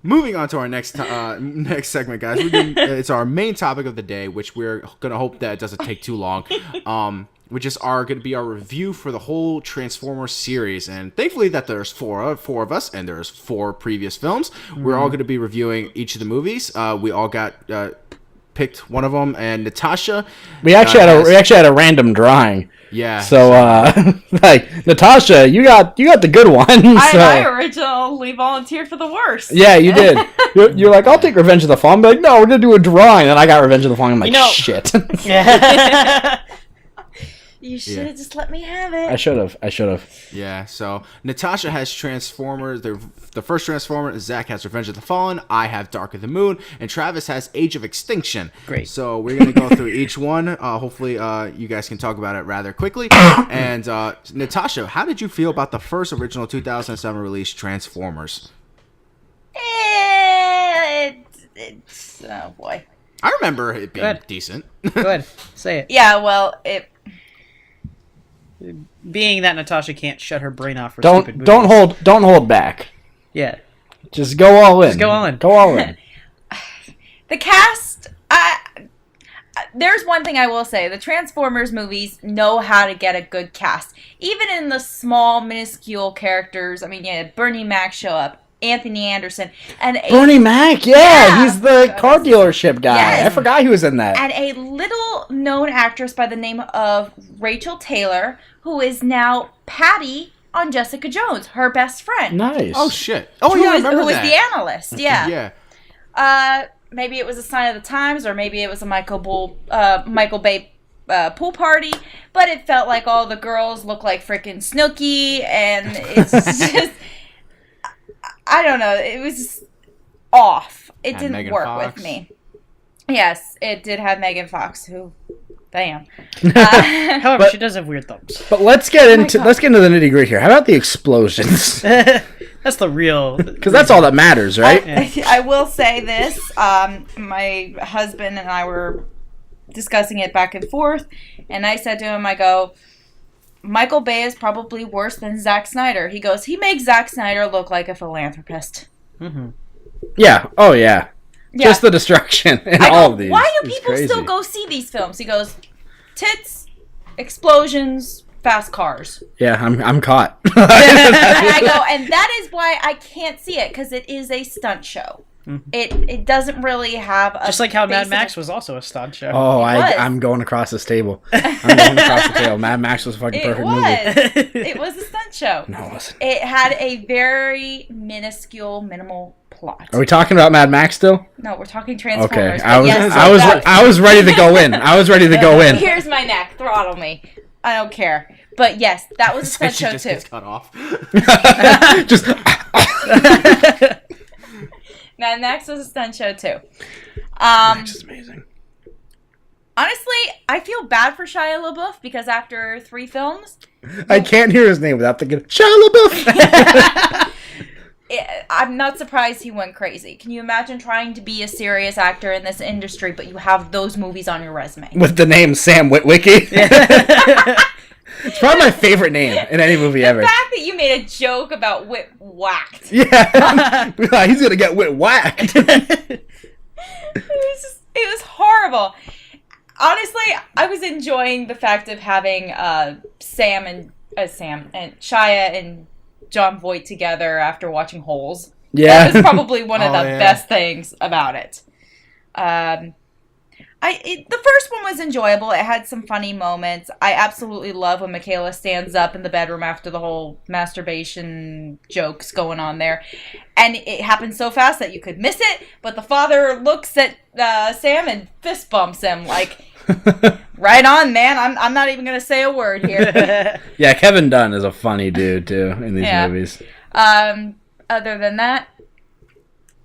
Moving on to our next segment, guys. It's our main topic of the day, which we're gonna hope that it doesn't take too long. Which is gonna be our review for the whole Transformers series, and thankfully that there's four of us, and there's 4 previous films. We're all gonna be reviewing each of the movies. We all got picked one of them, and Natasha. We actually had a random drawing. Yeah. So, like, Natasha, you got the good one. I originally volunteered for the worst. Yeah, you did. You're like, I'll take Revenge of the Fallen. I'm like, no, we're gonna do a drawing. And I got Revenge of the Fallen. I'm like, shit. You should have just let me have it. I should have. Yeah, so Natasha has Transformers, the first Transformer. Zach has Revenge of the Fallen. I have Dark of the Moon. And Travis has Age of Extinction. Great. So we're going to go through each one. Hopefully you guys can talk about it rather quickly. And Natasha, how did you feel about the first original 2007 release, Transformers? Oh, boy. I remember it being decent. Go ahead. Say it. Yeah, well, Being that Natasha can't shut her brain off for stupid movies. Don't hold back. Yeah. Just go all in. Go all in. Go all in. The cast, there's one thing I will say. The Transformers movies know how to get a good cast. Even in the small, minuscule characters. I mean, yeah, Bernie Mac show up. Anthony Anderson. And Bernie Mac, yeah, he's the car dealership guy. Yes. I forgot he was in that. And a little-known actress by the name of Rachel Taylor, who is now Patty on Jessica Jones, her best friend. Nice. Oh, shit. Oh, yeah, I remember Who was that. the analyst, yeah. Yeah. Maybe it was a sign of the times, or maybe it was a Michael Bay pool party, but it felt like all the girls look like frickin' Snooki, and it's just... I don't know. It was off. It And didn't Megan work Fox. with me. Yes, it did have Megan Fox, who... Damn. However, she does have weird thumbs. But let's get into the nitty gritty here. How about the explosions? That's the real... Because that's all that matters, right? I will say this. My husband and I were discussing it back and forth, and I said to him, I go, Michael Bay is probably worse than Zack Snyder. He goes, he makes Zack Snyder look like a philanthropist. Mm-hmm. Yeah. Oh, yeah. Yeah. Just the destruction in I go, all of these. why do It's people crazy. still go see these films? He goes, tits, explosions, fast cars. Yeah, I'm caught. And I go, and that is why I can't see it, because it is a stunt show. Mm-hmm. It doesn't really have a... Just like how Mad basic- Max was also a stunt show. Oh, was. I'm going across this table. I'm going across the table. Mad Max was a fucking It perfect was. movie. It was a stunt show. No, it wasn't. It had a very minuscule, minimal plot. Are we talking about Mad Max still? No, we're talking Okay, Transformers. I but was yes, I was that- I was ready to go in. I was ready to go in. Here's my neck. Throttle me. I don't care. But yes, that was a stunt She show just too. gets cut off. Just Mad Max was a stunt show too. Max is amazing. Honestly, I feel bad for Shia LaBeouf because after 3 films, I can't hear his name without thinking Shia LaBeouf. I'm not surprised he went crazy. Can you imagine trying to be a serious actor in this industry, but you have those movies on your resume? With the name Sam Witwicky. It's probably my favorite name in any movie ever. The fact that you made a joke about Whit whacked. Yeah. He's going to get wit whacked. It was horrible. Honestly, I was enjoying the fact of having Sam and Shia and John Voight together after watching Holes. Yeah. That was probably one of Oh, the yeah. best things about it. The first one was enjoyable. It had some funny moments. I absolutely love when Michaela stands up in the bedroom after the whole masturbation jokes going on there. And it happens so fast that you could miss it, but the father looks at Sam and fist bumps him like, right on, man. I'm not even going to say a word here. Yeah, Kevin Dunn is a funny dude, too, in these Yeah. movies. Other than that,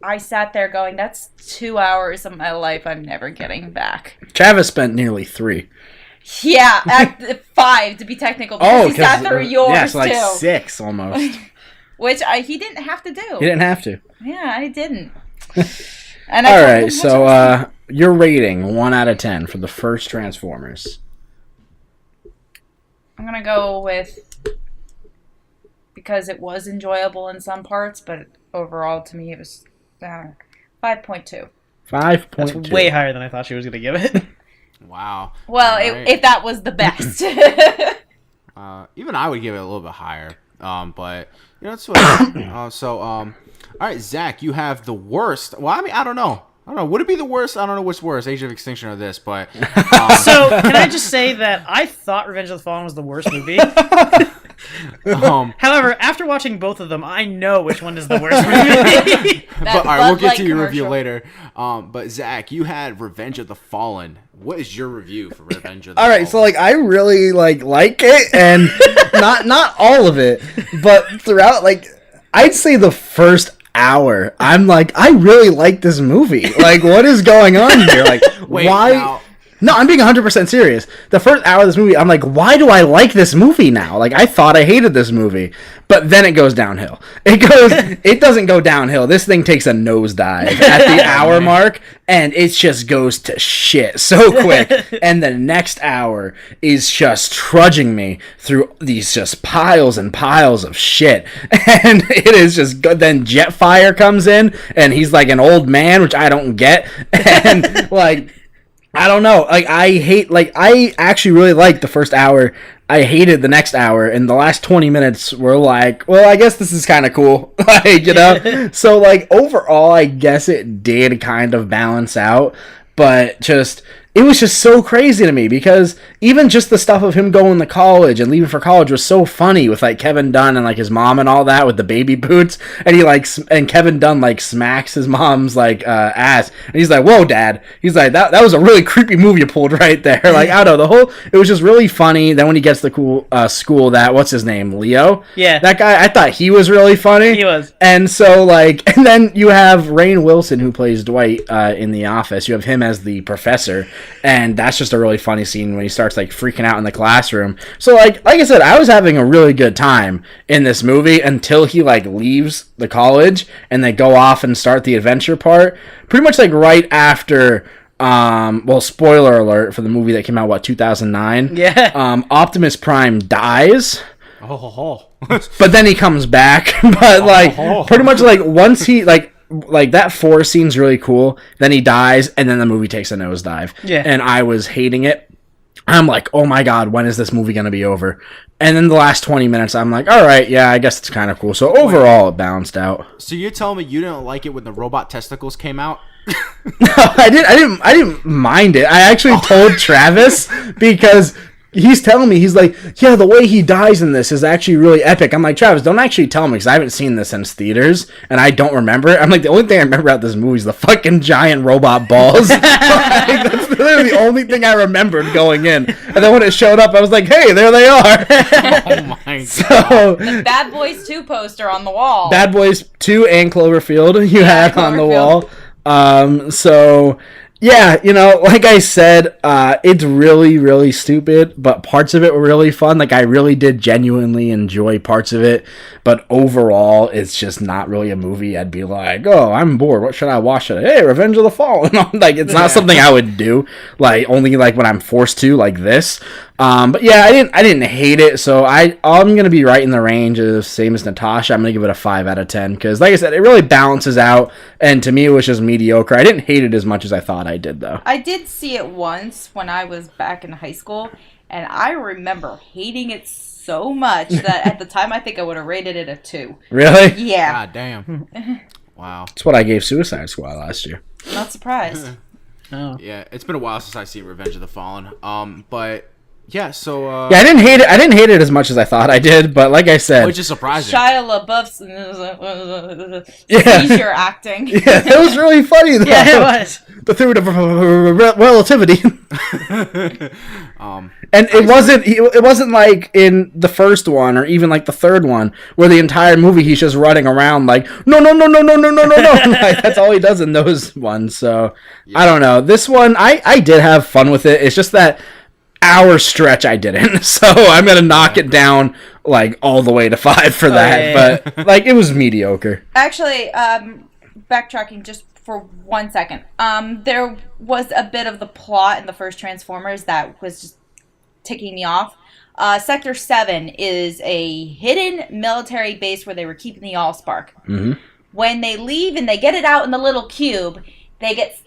I sat there going, that's 2 hours of my life I'm never getting back. Travis spent nearly 3. Yeah, at 5 to be technical. Because he sat through yours yeah, so like too. 6 almost. Which he didn't have to do. He didn't have to. Yeah, I didn't. And All told him right, what so I was your rating, 1 out of 10 for the first Transformers. I'm going to go with, because it was enjoyable in some parts, but overall to me it was 5.2. 5.2. That's way higher than I thought she was going to give it. Wow. Well, Right. if that was the best. Even I would give it a little bit higher. But that's what. All right, Zach, you have the worst. Well, I mean, I don't know. Would it be the worst? I don't know what's worse, Age of Extinction or this, but. So, can I just say that I thought Revenge of the Fallen was the worst movie? However, after watching both of them, I know which one is the worst movie. But all right, we'll get to your review later. But Zach, you had Revenge of the Fallen. What is your review for Revenge of the Fallen? All right, so I really like it, and not all of it, but throughout I'd say the first hour, I'm I really like this movie. What is going on here? Wait, why? now- No, I'm being 100% serious. The first hour of this movie, I'm why do I like this movie now? I thought I hated this movie. But then it goes downhill. It doesn't go downhill. This thing takes a nosedive at the hour mark, and it just goes to shit so quick. And the next hour is just trudging me through these just piles and piles of shit. And it is just good. Then Jetfire comes in, and he's an old man, which I don't get. And I don't know. I actually really liked the first hour. I hated the next hour, and the last 20 minutes were well, I guess this is kind of cool. So, overall, I guess it did kind of balance out, but it was just so crazy to me because even just the stuff of him going to college and leaving for college was so funny with Kevin Dunn and his mom and all that with the baby boots, and and Kevin Dunn smacks his mom's ass, and he's whoa, Dad. He's that was a really creepy move you pulled right there. I don't know, it was just really funny. Then when he gets to cool school, what's his name, Leo? Yeah, that guy, I thought he was really funny. He was. And so and then you have Rainn Wilson, who plays Dwight in The Office. You have him as the professor. And that's just a really funny scene when he starts freaking out in the classroom. So like I said, I was having a really good time in this movie until he leaves the college and they go off and start the adventure part. Pretty much right after spoiler alert for the movie that came out 2009. Yeah. Optimus Prime dies. Oh. But then he comes back. But pretty much once he that forest scene's really cool. Then he dies, and then the movie takes a nosedive. Yeah. And I was hating it. I'm oh my god, when is this movie gonna be over? And then the last 20 minutes, I'm all right, yeah, I guess it's kind of cool. So overall, it balanced out. So you're telling me you didn't like it when the robot testicles came out? I didn't mind it. I actually told Travis because he's telling me, he's yeah, the way he dies in this is actually really epic. I'm Travis, don't actually tell me because I haven't seen this since theaters and I don't remember it. I'm the only thing I remember about this movie is the fucking giant robot balls. That's literally the only thing I remembered going in. And then when it showed up, I was hey, there they are. Oh my god. So, the Bad Boys 2 poster on the wall. Bad Boys 2 and Cloverfield you had on the wall. So yeah, like I said, it's really, really stupid, but parts of it were really fun. I really did genuinely enjoy parts of it, but overall, it's just not really a movie I'd be oh, I'm bored. What should I watch today? Hey, Revenge of the Fallen. It's not something I would do, only when I'm forced to, this. But yeah, I didn't hate it, so I'm gonna be right in the range of same as Natasha. I'm gonna give it a 5 out of 10 because, like I said, it really balances out, and to me, it was just mediocre. I didn't hate it as much as I thought I did, though. I did see it once when I was back in high school, and I remember hating it so much that at the time I think I would have rated it a 2. Really? Yeah. God damn. Wow. That's what I gave Suicide Squad last year. Not surprised. Oh. Yeah, it's been a while since I've seen Revenge of the Fallen. But yeah, so yeah, I didn't hate it as much as I thought I did, but like I said, which is surprising. Shia LaBeouf's Yeah. seizure acting. Yeah, it was really funny though. Yeah, it was. The theory of relativity. And it wasn't like in the first one or even the third one where the entire movie he's just running around no. That's all he does in those ones. So yeah. I don't know. This one I did have fun with it. It's just that hour stretch I didn't. So I'm gonna knock it down all the way to 5 for that. Yeah. But it was mediocre. Actually, backtracking just for 1 second. There was a bit of the plot in the first Transformers that was just ticking me off. Sector 7 is a hidden military base where they were keeping the Allspark. Mm-hmm. when they leave and they get it out in the little cube,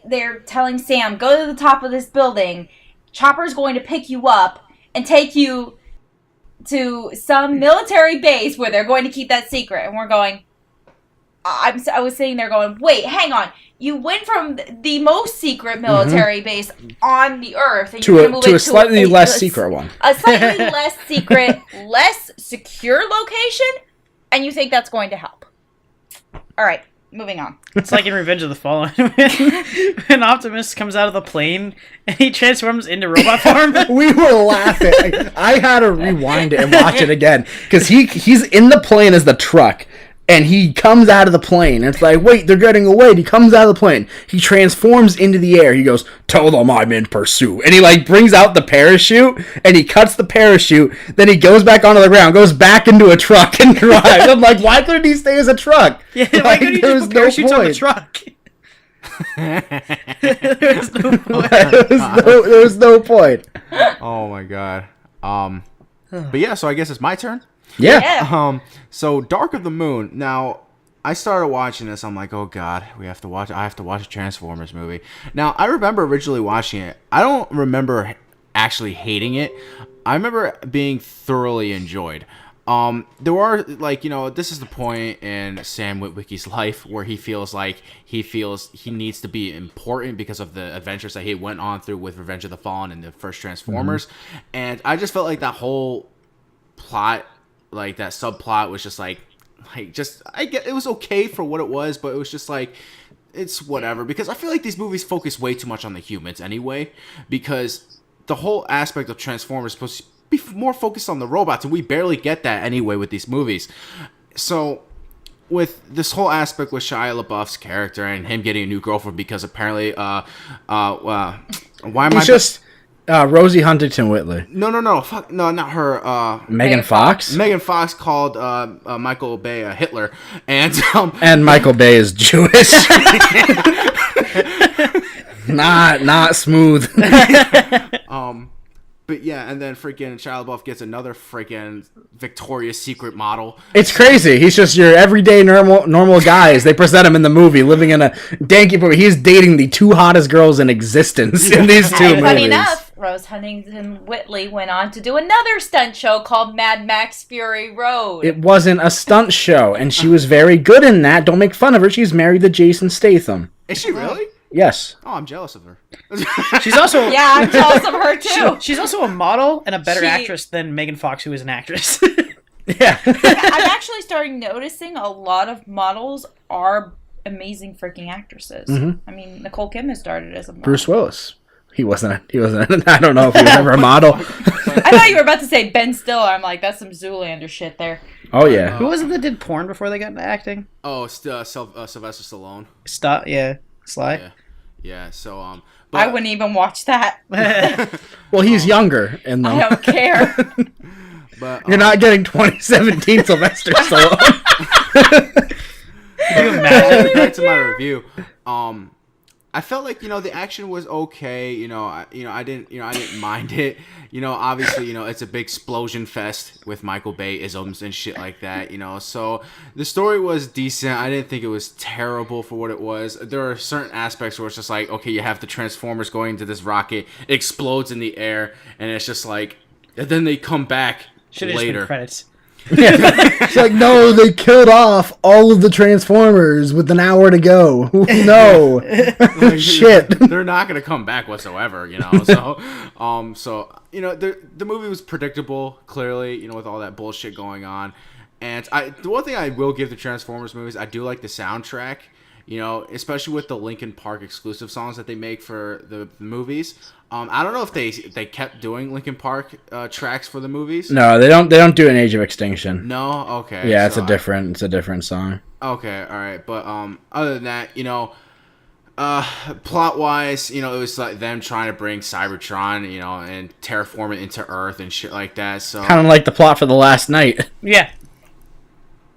they're telling Sam, go to the top of this building. Chopper's going to pick you up and take you to some military base where they're going to keep that secret. And we're going, I was sitting there going, wait, hang on. You went from the most secret military base on the Earth and you're to a slightly less secret one. A slightly less secret, less secure location, and you think that's going to help. All right, moving on. It's like in Revenge of the Fallen when Optimus comes out of the plane and he transforms into robot form. We were laughing. I had to rewind it and watch it again because he's in the plane as the truck. And he comes out of the plane, and it's like, wait, they're getting away. And he comes out of the plane. He transforms into the air. He goes, tell them I'm in pursuit. And he, like, brings out the parachute, and he cuts the parachute. Then he goes back onto the ground, goes back into a truck, and drives. I'm like, why couldn't he stay as a truck? Yeah, like, why couldn't he just put parachutes on the truck? There's no point. There was no point. Oh my god. But yeah, so I guess it's my turn. Yeah. So Dark of the Moon. Now, I started watching this. I'm like, oh god, I have to watch a Transformers movie. Now, I remember originally watching it. I don't remember actually hating it. I remember being thoroughly enjoyed. There are, like, you know, this is the point in Sam Witwicky's life where he feels he needs to be important because of the adventures that he went on through with Revenge of the Fallen and the first Transformers. And I just felt like that whole plot, like that subplot was just like just, I get it was okay for what it was, but it was just like, it's whatever, because I feel like these movies focus way too much on the humans anyway, because the whole aspect of Transformers is supposed to be more focused on the robots, and we barely get that anyway with these movies. So with this whole aspect with Shia LaBeouf's character and him getting a new girlfriend because apparently why am He's just Rosie Huntington Whitley. No, fuck, no, not her. Megan Fox. Megan Fox called Michael Bay Hitler, and and Michael Bay is Jewish. not smooth. But yeah, and then freaking Shia LaBeouf gets another freaking Victoria's Secret model. It's crazy. He's just your everyday normal guys. They present him in the movie, living in a danky movie. He's dating the two hottest girls in existence in these two movies. Funny enough, Rose Huntington Whitley went on to do another stunt show called Mad Max Fury Road. It wasn't a stunt show, and she was very good in that. Don't make fun of her. She's married to Jason Statham. Is she really? Yes. Oh, I'm jealous of her. She's also Yeah, I'm jealous of her too. she's also a model and a better actress than Megan Fox, who is an actress. Yeah. I'm actually starting noticing a lot of models are amazing freaking actresses. Mm-hmm. I mean, Nicole Kidman started as a model. Bruce Willis. He wasn't. I don't know if he was ever a model. I thought you were about to say Ben Stiller. I'm like, that's some Zoolander shit there. Oh yeah. Who was it that did porn before they got into acting? Oh, Sylvester Stallone. Sly. Yeah. So I wouldn't even watch that. Well, he's younger in them. I don't care. But You're not getting 2017 Sylvester Stallone. back to my review. I felt like, you know, the action was okay. I didn't mind it. Obviously, it's a big explosion fest with Michael Bay isms and shit like that. So the story was decent. I didn't think it was terrible for what it was. There are certain aspects where it's just like, okay, you have the Transformers going into this rocket, it explodes in the air, and it's just like, and then they come back Should have just been later. credits. It's like, no, they killed off all of the Transformers with an hour to go. No. Like, Shit. They're not gonna come back whatsoever, So, the movie was predictable, clearly, with all that bullshit going on. And the one thing I will give the Transformers movies, I do like the soundtrack. Especially with the Linkin Park exclusive songs that they make for the movies. I don't know if they kept doing Linkin Park tracks for the movies. No, they don't do an Age of Extinction. No, okay. Yeah, so it's a different song. Okay, all right, but other than that, plot wise, it was like them trying to bring Cybertron, and terraform it into Earth and shit like that. So Kind of like the plot for The Last Night. Yeah,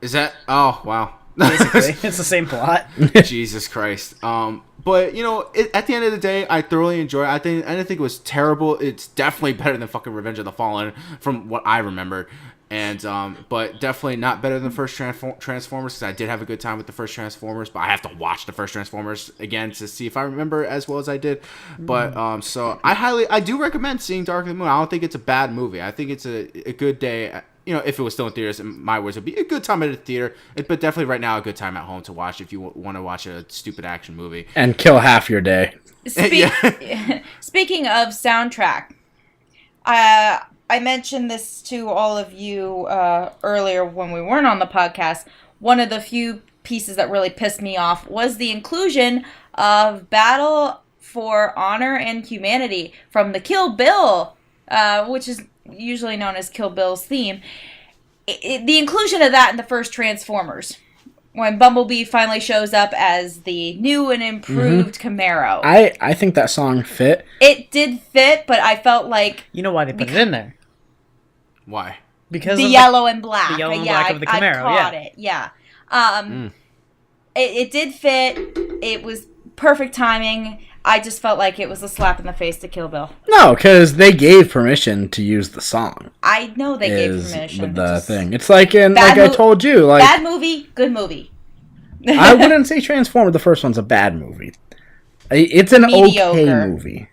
is that? Oh wow. basically. It's the same plot. Jesus Christ. But at the end of the day, I thoroughly enjoy it. I didn't think it was terrible. It's definitely better than fucking Revenge of the Fallen from what I remembered. And but definitely not better than the first Transformers, because I did have a good time with the first Transformers, but I have to watch the first Transformers again to see if I remember as well as I did. But so I do recommend seeing Dark of the Moon. I don't think it's a bad movie. I think it's a good day. You know, if it was still in theaters, in my words, it would be a good time at a theater. But definitely right now a good time at home to watch if you want to watch a stupid action movie. And kill half your day. Speaking of soundtrack, I mentioned this to all of you earlier when we weren't on the podcast. One of the few pieces that really pissed me off was the inclusion of Battle for Honor and Humanity from the Kill Bill, which is usually known as Kill Bill's theme. The inclusion of that in the first Transformers, when Bumblebee finally shows up as the new and improved Camaro. I think that song fit. It did fit, but I felt like... You know why they put it in there? Why? Because the of yellow and black. The yellow and black of the Camaro, I caught it. Yeah. It did fit. It was perfect timing. I just felt like it was a slap in the face to Kill Bill. No, because they gave permission to use the song. I know they gave Is permission. the thing. It's like I told you, like bad movie, good movie. I wouldn't say Transformers. The first one's a bad movie. It's an Mediocre. okay movie.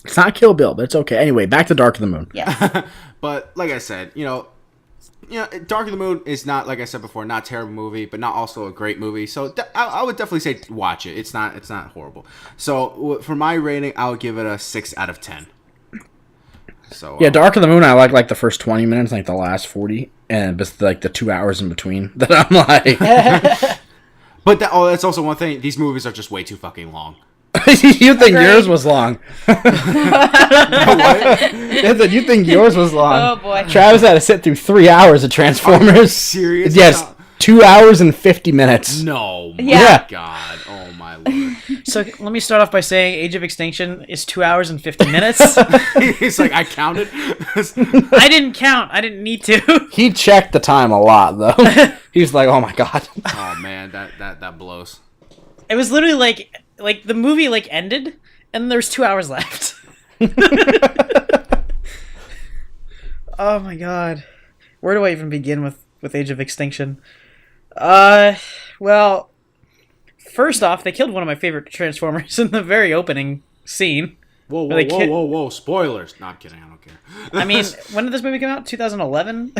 It's not Kill Bill, but it's okay. Anyway, back to Dark of the Moon. Yes. But like I said, Dark of the Moon is not, like I said before, not a terrible movie, but not also a great movie. So I would definitely say watch it. It's not horrible. So for my rating, I would give it a 6 out of 10. So Yeah, Dark of the Moon, I like the first 20 minutes, like the last 40, and just like the 2 hours in between that I'm like... But that's also one thing. These movies are just way too fucking long. You think Agreed. yours was long. Anthony, you think yours was long. Oh, boy. Travis had to sit through 3 hours of Transformers. Serious? Yes, 2 hours and 50 minutes. No. My Yeah. God. Oh my lord. So let me start off by saying Age of Extinction is 2 hours and 50 minutes. He's like, I counted. I didn't count. I didn't need to. He checked the time a lot, though. He's like, oh my god. Oh man, that blows. It was literally like the movie ended and there's 2 hours left. Oh my god. Where do I even begin with Age of Extinction? Well, first off, they killed one of my favorite Transformers in the very opening scene. Whoa, Where they whoa! Spoilers. No, I'm kidding. I don't care. I mean, when did this movie come out? 2011?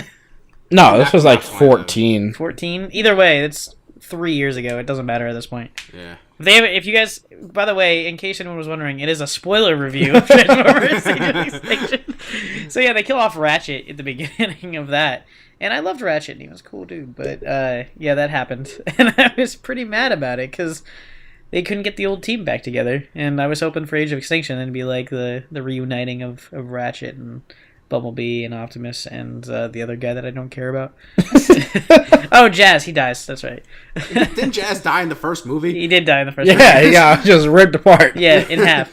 No, this was like That's why 14. 14? Either way, it's 3 years ago. It doesn't matter at this point. Yeah. If you guys, by the way, in case anyone was wondering, it is a spoiler review of Transformers Age of Extinction. So yeah, they kill off Ratchet at the beginning of that. And I loved Ratchet, and he was a cool dude. But yeah, that happened. And I was pretty mad about it, because they couldn't get the old team back together. And I was hoping for Age of Extinction and be like the reuniting of Ratchet and Bumblebee and Optimus and the other guy that I don't care about. Oh, Jazz, he dies. That's right. Didn't Jazz die in the first movie? He did die in the first movie. Yeah, yeah, just ripped apart. Yeah, in half.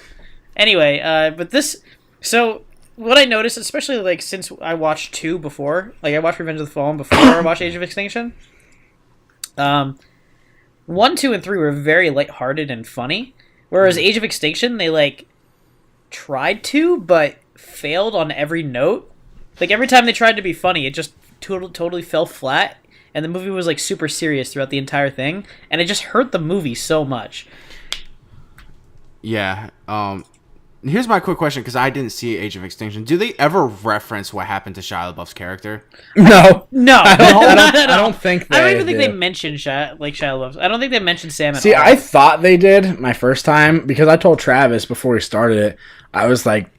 Anyway, but this... So, what I noticed, especially, since I watched 2 before, I watched Revenge of the Fallen before I watched Age of Extinction, 1, 2, and 3 were very lighthearted and funny, whereas Age of Extinction, they, tried to, but failed on every note. Every time they tried to be funny, it just totally fell flat, and the movie was, super serious throughout the entire thing, and it just hurt the movie so much. Yeah. Here's my quick question, because I didn't see Age of Extinction. Do they ever reference what happened to Shia LaBeouf's character? No. No, I not at all. don't think I don't even they think do. they mentioned Shia LaBeouf. I don't think they mentioned Sam at See, all. I thought they did my first time, because I told Travis before we started it, I was like,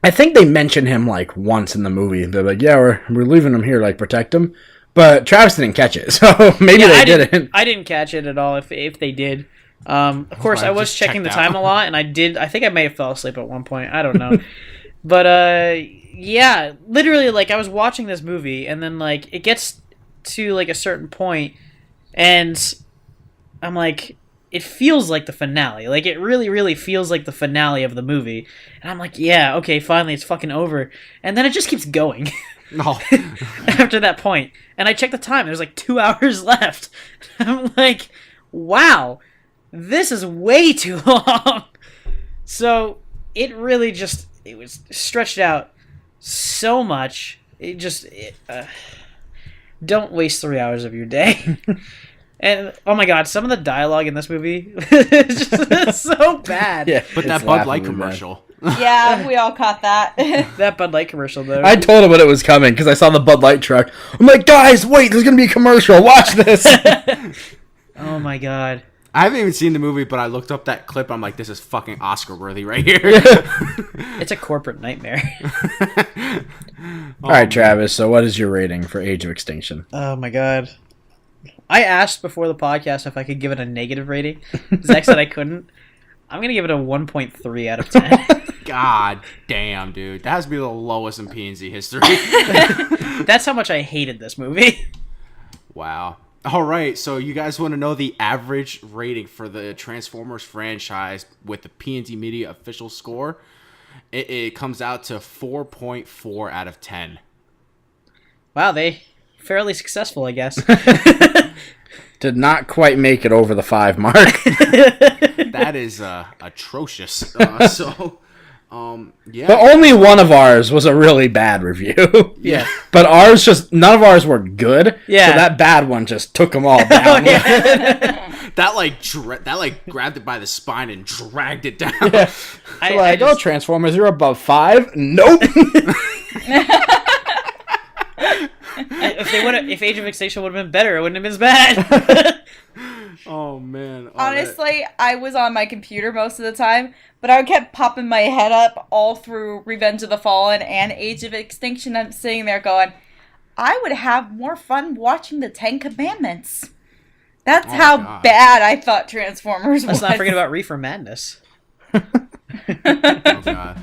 I think they mentioned him once in the movie. They're like, yeah, we're leaving him here, protect him. But Travis didn't catch it, so maybe they didn't. I didn't catch it at all. If they did, of course, why I I was just checking the checked time out. a lot, and I think I may have fell asleep at one point. I don't know, but yeah, literally, I was watching this movie, and then it gets to a certain point, and I'm like, it feels like the finale. It really, really feels like the finale of the movie, and I'm like, yeah, okay, finally, it's fucking over, and then it just keeps going. No. After that point, and I checked the time. There's 2 hours left. I'm like, wow, this is way too long. So it really it was stretched out so much. don't waste 3 hours of your day. And oh my god, some of the dialogue in this movie is just so bad. Yeah, But that it's Bud Light laughably bad. commercial. Yeah, we all caught that. That Bud Light commercial though. I told him when it was coming because I saw the Bud Light truck. I'm like, guys, wait, there's gonna be a commercial. Watch this. Oh my god. I haven't even seen the movie, but I looked up that clip. I'm like, this is fucking Oscar worthy right here. It's a corporate nightmare. All right, Travis. So, what is your rating for Age of Extinction? Oh my god. I asked before the podcast if I could give it a negative rating. Zach said I couldn't. I'm gonna give it a 1.3 out of 10. God damn, dude. That has to be the lowest in P&Z history. That's how much I hated this movie. Wow. All right, so you guys want to know the average rating for the Transformers franchise with the P&Z Media official score? It comes out to 4.4 out of 10. Wow, they fairly successful, I guess. Did not quite make it over the 5 mark. That is atrocious. Yeah. But only one of ours was a really bad review. Yeah. But ours none of ours were good. Yeah. So that bad one just took them all down. That grabbed it by the spine and dragged it down. Yeah. I Go Transformers, you're above 5. Nope. if Age of Extinction would have been better, it wouldn't have been as bad. Oh man. Honestly, I was on my computer most of the time, but I kept popping my head up all through Revenge of the Fallen and Age of Extinction. I'm sitting there going, I would have more fun watching the Ten Commandments. That's how God. bad I thought Transformers was. Let's not forget about Reefer Madness. Oh god.